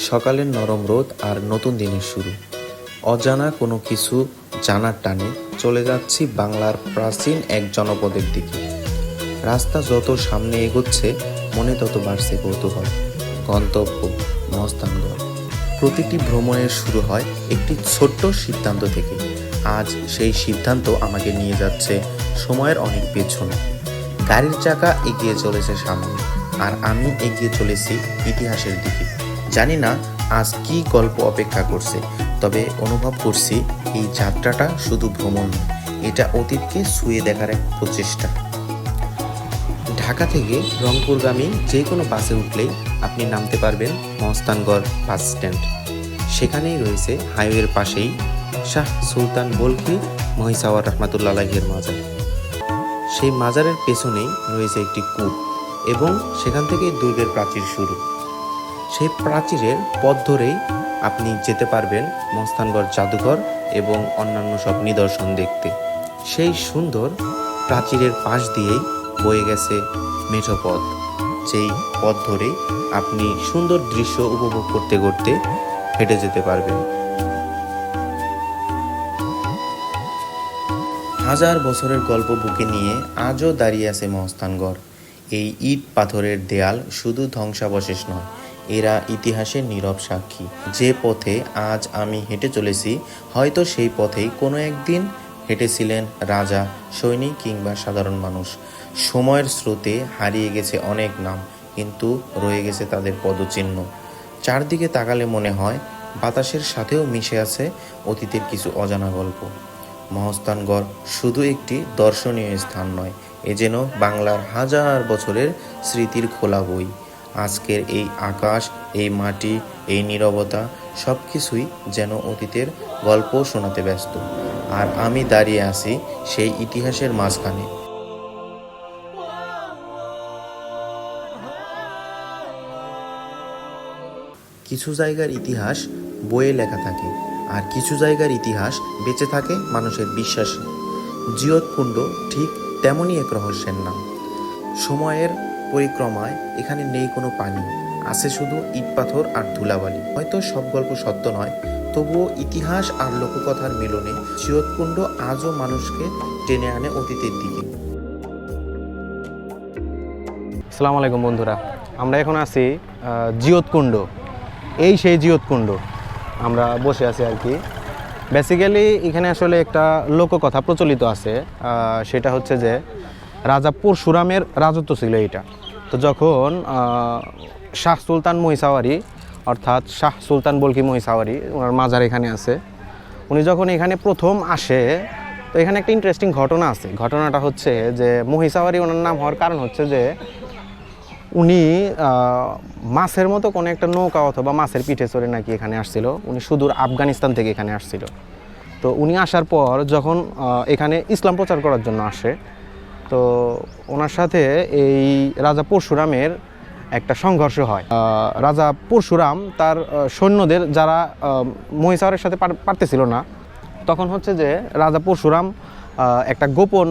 সকালের নরম রোদ আর নতুন দিনের শুরু। অজানা কোনো কিছু জানার টানে চলে যাচ্ছি বাংলার প্রাচীন এক জনপদের দিকে। রাস্তা যত সামনে এগোচ্ছে মনে তত বাড়ছে কৌতূহল। গন্তব্য মহস্থানগড়। প্রতিটি ভ্রমণের শুরু হয় একটি ছোট্ট সিদ্ধান্ত থেকে। আজ সেই সিদ্ধান্ত আমাকে নিয়ে যাচ্ছে সময়ের অনেক পেছনে। গাড়ির চাকা এগিয়ে চলেছে সামনে, আর আমি এগিয়ে চলেছি ইতিহাসের দিকে। জানি না আজ কি গল্প অপেক্ষা করছে, তবে অনুভব করছি এই যাত্রাটা শুধু ভ্রমণ নয়, এটা অতীতকে ছুঁয়ে দেখার এক প্রচেষ্টা। ঢাকা থেকে রংপুরগামী যে কোনো বাসে উঠলেই আপনি নামতে পারবেন মহস্থানগড় বাস স্ট্যান্ড। সেখানেই রয়েছে হাইওয়ের পাশেই শাহ সুলতান বলখি মহিষাওয়ার রহমাতুল্লাহের মাজার। সেই মাজারের পেছনেই রয়েছে একটি কূপ, এবং সেখান থেকেই দুর্গের প্রাচীর শুরু। সেই প্রাচীরের পথ ধরেই আপনি যেতে পারবেন মহস্থানগড় জাদুঘর এবং অন্যান্য সব নিদর্শন দেখতে। সেই সুন্দর প্রাচীরের পাশ দিয়েই বয়ে গেছে মেঠো পথ, যেই পথ ধরেই আপনি সুন্দর দৃশ্য উপভোগ করতে করতে হেঁটে যেতে পারবেন। হাজার বছরের গল্প বুকে নিয়ে আজও দাঁড়িয়ে আছে মহস্থানগড়। এই ইট পাথরের দেয়াল শুধু ধ্বংসাবশেষ নয়, এরা ইতিহাসের নীরব সাক্ষী। যে পথে আজ আমি হেঁটে চলেছি, হয়তো সেই পথেই কোনো একদিন হেঁটেছিলেন রাজা, সৈনিক কিংবা সাধারণ মানুষ। সময়ের স্রোতে হারিয়ে গেছে অনেক নাম, কিন্তু রয়ে গেছে তাদের পদচিহ্ন। চারদিকে তাকালে মনে হয় বাতাসের সাথেও মিশে আছে অতীতের কিছু অজানা গল্প। মহস্থানগড় শুধু একটি দর্শনীয় স্থান নয়, এ যেন বাংলার হাজার বছরের স্মৃতির খোলা বই। আজকের এই আকাশ, এই মাটি, এই নীরবতা সব কিছুই যেন অতীতের গল্প শোনাতে ব্যস্ত, আর আমি দাঁড়িয়ে আছি সেই ইতিহাসের মাঝখানে। কিছু জায়গার ইতিহাস বইয়ে লেখা থাকে, আর কিছু জায়গার ইতিহাস বেঁচে থাকে মানুষের বিশ্বাসে। জিয়তকুণ্ড ঠিক তেমনই এক রহস্যের নাম। সময়ের পরিক্রমায় এখানে নেই কোনো পানি, আছে শুধু ইট পাথর আর ধুলাবালি। হয়তো সব গল্প সত্য নয়, তবুও ইতিহাস আর লোককথার মিলনে জিয়তকুণ্ড আজও মানুষকে টেনে আনে অতীতের দিকে। আসসালামু আলাইকুম বন্ধুরা, আমরা এখন আছি জিয়তকুণ্ড। এই সেই জিয়তকুণ্ড আমরা বসে আছি আর কি। বেসিক্যালি এখানে আসলে একটা লোককথা প্রচলিত আছে, সেটা হচ্ছে যে রাজা পরশুরামের রাজত্ব ছিল এটা। তো যখন শাহ সুলতান মহিষাওয়ারি, অর্থাৎ শাহ সুলতান বলখি মহিষাওয়ারি, ওনার মাজার এখানে আছে, উনি যখন এখানে প্রথম আসে, তো এখানে একটা ইন্টারেস্টিং ঘটনা আছে। ঘটনাটা হচ্ছে যে মহিষাওয়ারি ওনার নাম হওয়ার কারণ হচ্ছে যে উনি মাছের মতো কোনো একটা নৌকা অথবা মাছের পিঠে চড়ে নাকি এখানে আসছিল। উনি সুদূর আফগানিস্তান থেকে এখানে আসছিল। তো উনি আসার পর যখন এখানে ইসলাম প্রচার করার জন্য আসে, তো ওনার সাথে এই রাজা পরশুরামের একটা সংঘর্ষ হয়। রাজা পরশুরাম তার সৈন্যদের, যারা মহিষাওয়ারের সাথে পারতেছিল না, তখন হচ্ছে যে রাজা পরশুরাম একটা গোপন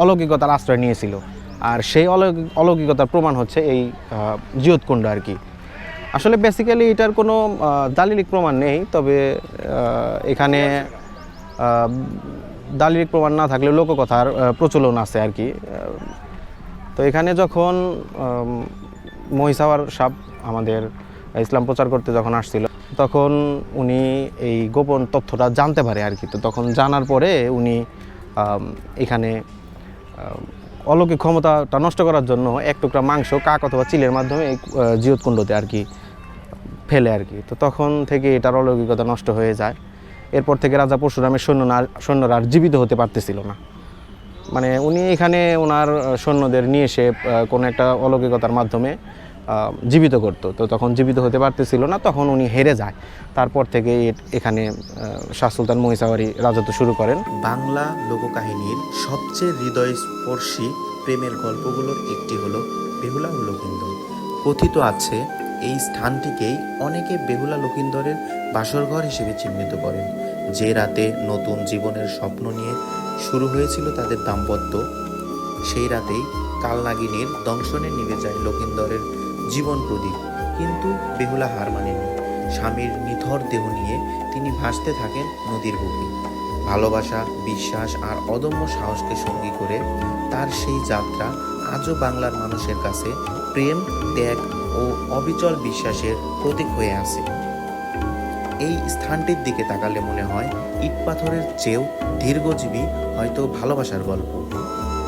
অলৌকিকতার আশ্রয় নিয়েছিল। আর সেই অলৌকিকতার প্রমাণ হচ্ছে এই জিয়তকুণ্ড আর কি। আসলে বেসিক্যালি এটার কোনো দালিলিক প্রমাণ নেই, তবে এখানে দালিলিক প্রমাণ না থাকলে লোককথার প্রচলন আছে আর কি। তো এখানে যখন মহিষাওয়ার সাহ আমাদের ইসলাম প্রচার করতে যখন আসছিল, তখন উনি এই গোপন তথ্যটা জানতে পারে আর কি। তো তখন জানার পরে উনি এখানে অলৌকিক ক্ষমতাটা নষ্ট করার জন্য এক টুকরা মাংস কাক অথবা চিলের মাধ্যমে এই জিয়তকুণ্ডতে আর কি ফেলে আর কি। তো তখন থেকে এটার অলৌকিকতা নষ্ট হয়ে যায়। এরপর থেকে রাজা পরশুরামের সৈন্যরা আর জীবিত হতে পারতেছিল না। মানে উনি এখানে ওনার সৈন্যদের নিয়ে এসে কোনো একটা অলৌকিকতার মাধ্যমে জীবিত করতো। তো তখন জীবিত হতে পারতেছিল না, তখন উনি হেরে যায়। তারপর থেকে এখানে শাহ সুলতান মহিষাওয়ারি রাজত্ব শুরু করেন। বাংলা লোককাহিনীর সবচেয়ে হৃদয়স্পর্শী প্রেমের গল্পগুলোর একটি হলো বেহুলা ও লখিন্দর। কথিত আছে এই স্থানটিকেই অনেকে বেহুলা লখিন্দরের বাসরঘর হিসেবে চিহ্নিত করেন। যে রাতে নতুন জীবনের স্বপ্ন নিয়ে শুরু হয়েছিল তাদের দাম্পত্য, সেই রাতেই কালনাগিনীর দংশনে নিভে যায় লখিন্দরের জীবন প্রদীপ। কিন্তু বেহুলা হার মানেননি। স্বামীর নিথর দেহ নিয়ে তিনি ভাসতে থাকেন নদীর বুকে। ভালোবাসা, বিশ্বাস আর অদম্য সাহসকে সঙ্গী করে তার সেই যাত্রা আজও বাংলার মানুষের কাছে প্রেম, ত্যাগ ও অবিচল বিশ্বাসের প্রতীক হয়ে আছে। এই স্থানটির দিকে তাকালে মনে হয় ইট পাথরের চেয়েও দীর্ঘজীবী হয়তো ভালোবাসার গল্প।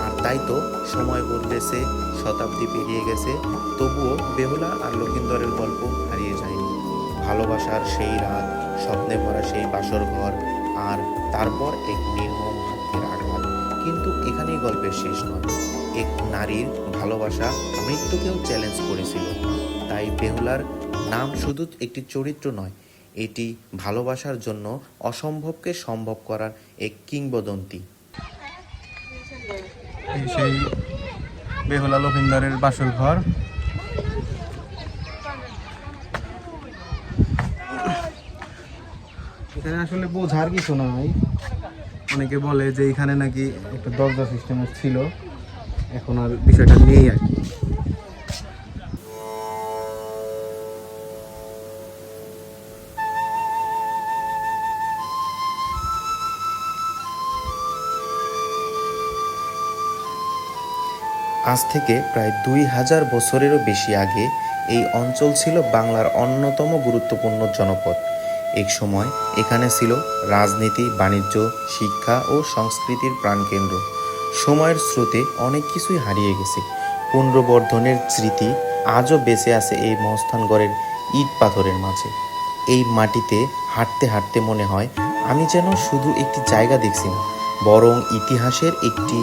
আর তাই তো সময় বদলেছে, শতাব্দী পেরিয়ে গেছে, তবুও বেহুলা আর লক্ষিন্দরের গল্প হারিয়ে যায়নি। ভালোবাসার সেই রাত, স্বপ্নে ভরা সেই বাসর ঘর, আর তারপর এক নির্মম ভাগ্যের আঘাত। কিন্তু এখানেই গল্পের শেষ নয়। এক নারীর ভালোবাসা মৃত্যুকেও চ্যালেঞ্জ করেছিল। তাই বেহুলার নাম শুধু একটি চরিত্র নয়, এটি ভালোবাসার জন্য অসম্ভবকে সম্ভব করার এক কিংবদন্তি। সেই বেহুলা লক্ষিন্দরের বাসর ঘর। এখানে আসলে বোঝার কিছু নাই। অনেকে বলে যে এখানে নাকি একটা দরজা সিস্টেম ছিল, এখন আর বিষয়টা নেই আর কি। আজ থেকে প্রায় 2000 বছরেরও বেশি আগে এই অঞ্চল ছিল বাংলার অন্যতম গুরুত্বপূর্ণ জনপদ। এক সময় এখানে ছিল রাজনীতি, বাণিজ্য, শিক্ষা ও সংস্কৃতির প্রাণকেন্দ্র। সময়ের স্রোতে অনেক কিছুই হারিয়ে গেছে। পুণ্ড্রবর্ধনের স্মৃতি আজও বেঁচে আছে এই মহস্থানগড়ের ইট পাথরের মাঝে। এই মাটিতে হাঁটতে হাঁটতে মনে হয় আমি যেন শুধু একটি জায়গা দেখছি না, বরং ইতিহাসের একটি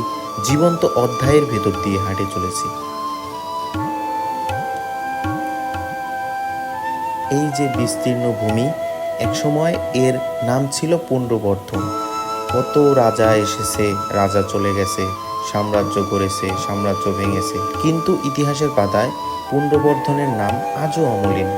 জীবন্ত অধ্যায়ের ভেতর দিয়ে হাঁটে চলেছি। এই যে বিস্তীর্ণ ভূমি, একসময় এর নাম ছিল পুণ্ড্রবর্ধন। কত রাজা এসেছে, রাজা চলে গেছে, সাম্রাজ্য গড়েছে, সাম্রাজ্য ভেঙেছে, কিন্তু ইতিহাসের পাতায় পুণ্ড্রবর্ধনের নাম আজও অমলিন।